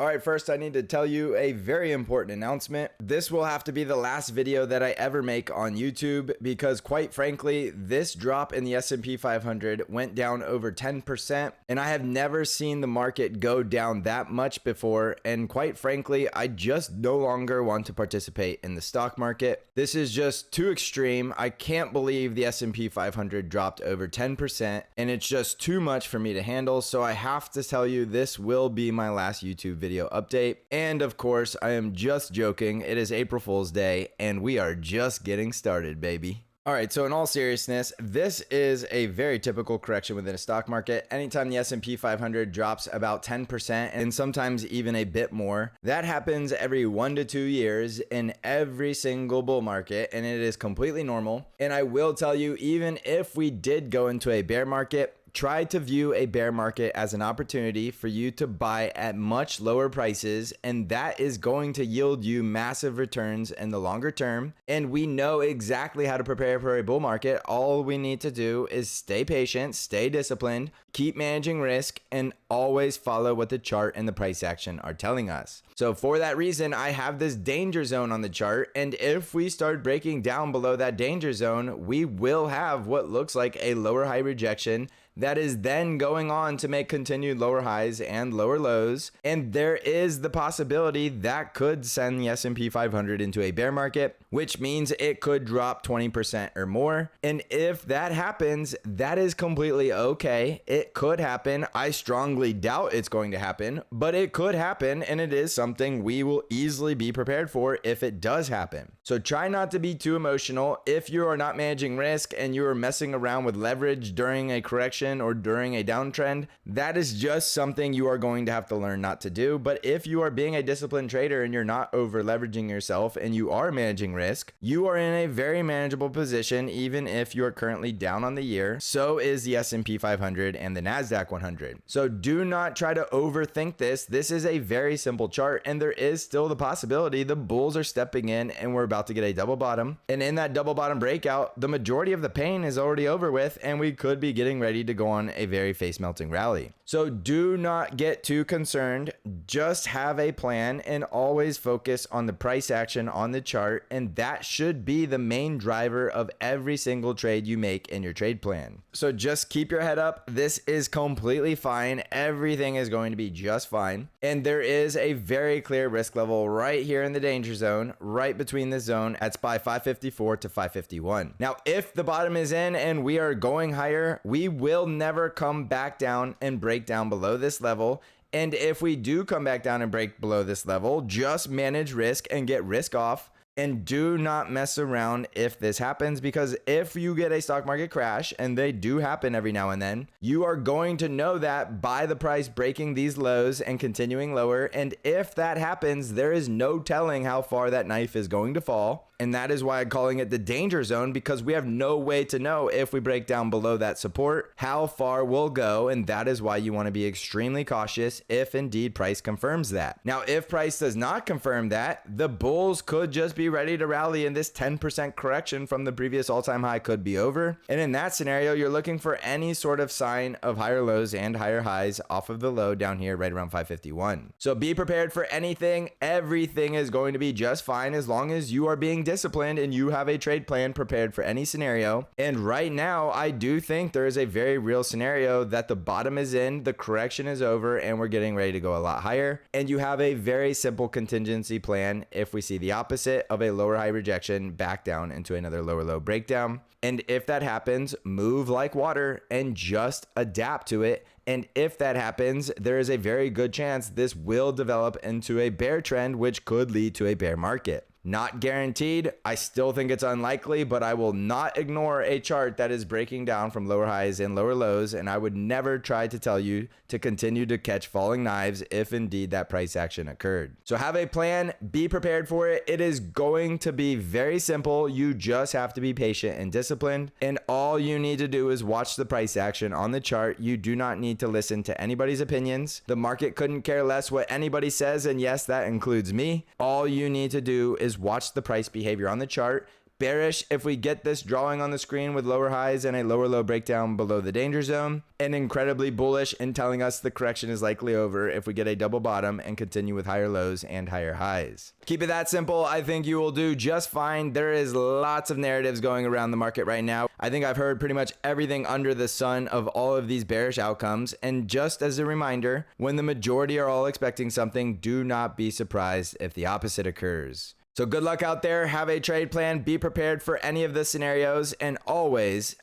All right, first I need to tell you a very important announcement. This will have to be the last video that I ever make on YouTube because quite frankly, this drop in the S&P 500 went down over 10% and I have never seen the market go down that much before, and quite frankly, I just no longer want to participate in the stock market. This is just too extreme. I can't believe the S&P 500 dropped over 10% and it's just too much for me to handle, so I have to tell you this will be my last YouTube video update. And of course, I am just joking. It is April Fool's Day and we are just getting started, baby. All right, so in all seriousness, this is a very typical correction within a stock market. Anytime the S&P 500 drops about 10% and sometimes even a bit more, that happens every 1 to 2 years in every single bull market, and it is completely normal. And I will tell you, even if we did go into a bear market, try to view a bear market as an opportunity for you to buy at much lower prices, and that is going to yield you massive returns in the longer term. And we know exactly how to prepare for a bull market. All we need to do is stay patient, stay disciplined, keep managing risk, and always follow what the chart and the price action are telling us. So for that reason, I have this danger zone on the chart, and if we start breaking down below that danger zone, we will have what looks like a lower high rejection that is then going on to make continued lower highs and lower lows. And there is the possibility that could send the S&P 500 into a bear market, which means it could drop 20% or more. And if that happens, that is completely okay. It could happen. I strongly doubt it's going to happen, but it could happen, and it is something we will easily be prepared for if it does happen. So try not to be too emotional. If you are not managing risk and you are messing around with leverage during a correction or during a downtrend, that is just something you are going to have to learn not to do. But if you are being a disciplined trader and you're not over leveraging yourself and you are managing risk, you are in a very manageable position even if you're currently down on the year. So is the S&P 500 and the NASDAQ 100. So do not try to overthink this. This is a very simple chart, and there is still the possibility the bulls are stepping in and we're about to get a double bottom. And in that double bottom breakout, the majority of the pain is already over with, and we could be getting ready to go on a very face-melting rally. So do not get too concerned. Just have a plan and always focus on the price action on the chart, and that should be the main driver of every single trade you make in your trade plan. So just keep your head up. This is completely fine. Everything is going to be just fine. And there is a very clear risk level right here in the danger zone, right between the zone at SPY 554 to 551. Now, if the bottom is in and we are going higher, we will never come back down and break down below this level. And if we do come back down and break below this level, just manage risk and get risk off. And do not mess around if this happens, because if you get a stock market crash, and they do happen every now and then, you are going to know that by the price breaking these lows and continuing lower. And if that happens, there is no telling how far that knife is going to fall. And that is why I'm calling it the danger zone, because we have no way to know if we break down below that support, how far we'll go. And that is why you want to be extremely cautious if indeed price confirms that. Now, if price does not confirm that, the bulls could just be ready to rally, and this 10% correction from the previous all-time high could be over. And in that scenario, you're looking for any sort of sign of higher lows and higher highs off of the low down here right around 551. So be prepared for anything. Everything is going to be just fine as long as you are being disciplined and you have a trade plan prepared for any scenario. And right now, I do think there is a very real scenario that the bottom is in, the correction is over, and we're getting ready to go a lot higher. And you have a very simple contingency plan if we see the opposite of a lower high rejection back down into another lower low breakdown. And if that happens, move like water and just adapt to it. And if that happens, there is a very good chance this will develop into a bear trend, which could lead to a bear market. Not guaranteed. I still think it's unlikely, but I will not ignore a chart that is breaking down from lower highs and lower lows. And I would never try to tell you to continue to catch falling knives if indeed that price action occurred. So have a plan, be prepared for it. It is going to be very simple. You just have to be patient and disciplined. And all you need to do is watch the price action on the chart. You do not need to listen to anybody's opinions. The market couldn't care less what anybody says. And yes, that includes me. All you need to do is watch the price behavior on the chart, bearish if we get this drawing on the screen with lower highs and a lower low breakdown below the danger zone, and incredibly bullish in telling us the correction is likely over if we get a double bottom and continue with higher lows and higher highs. Keep it that simple. I think you will do just fine. There is lots of narratives going around the market right now. I think I've heard pretty much everything under the sun of all of these bearish outcomes. And just as a reminder, when the majority are all expecting something, do not be surprised if the opposite occurs. So good luck out there. Have a trade plan. Be prepared for any of the scenarios, and always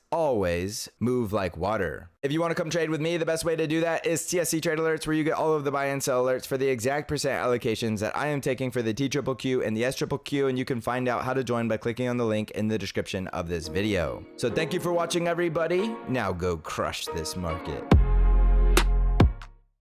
move like water. If you want to come trade with me, the best way to do that is TSC Trade Alerts, where you get all of the buy and sell alerts for the exact percent allocations that I am taking for the TQQQ and the SQQQ, and you can find out how to join by clicking on the link in the description of this video. So thank you for watching, everybody. Now go crush this market.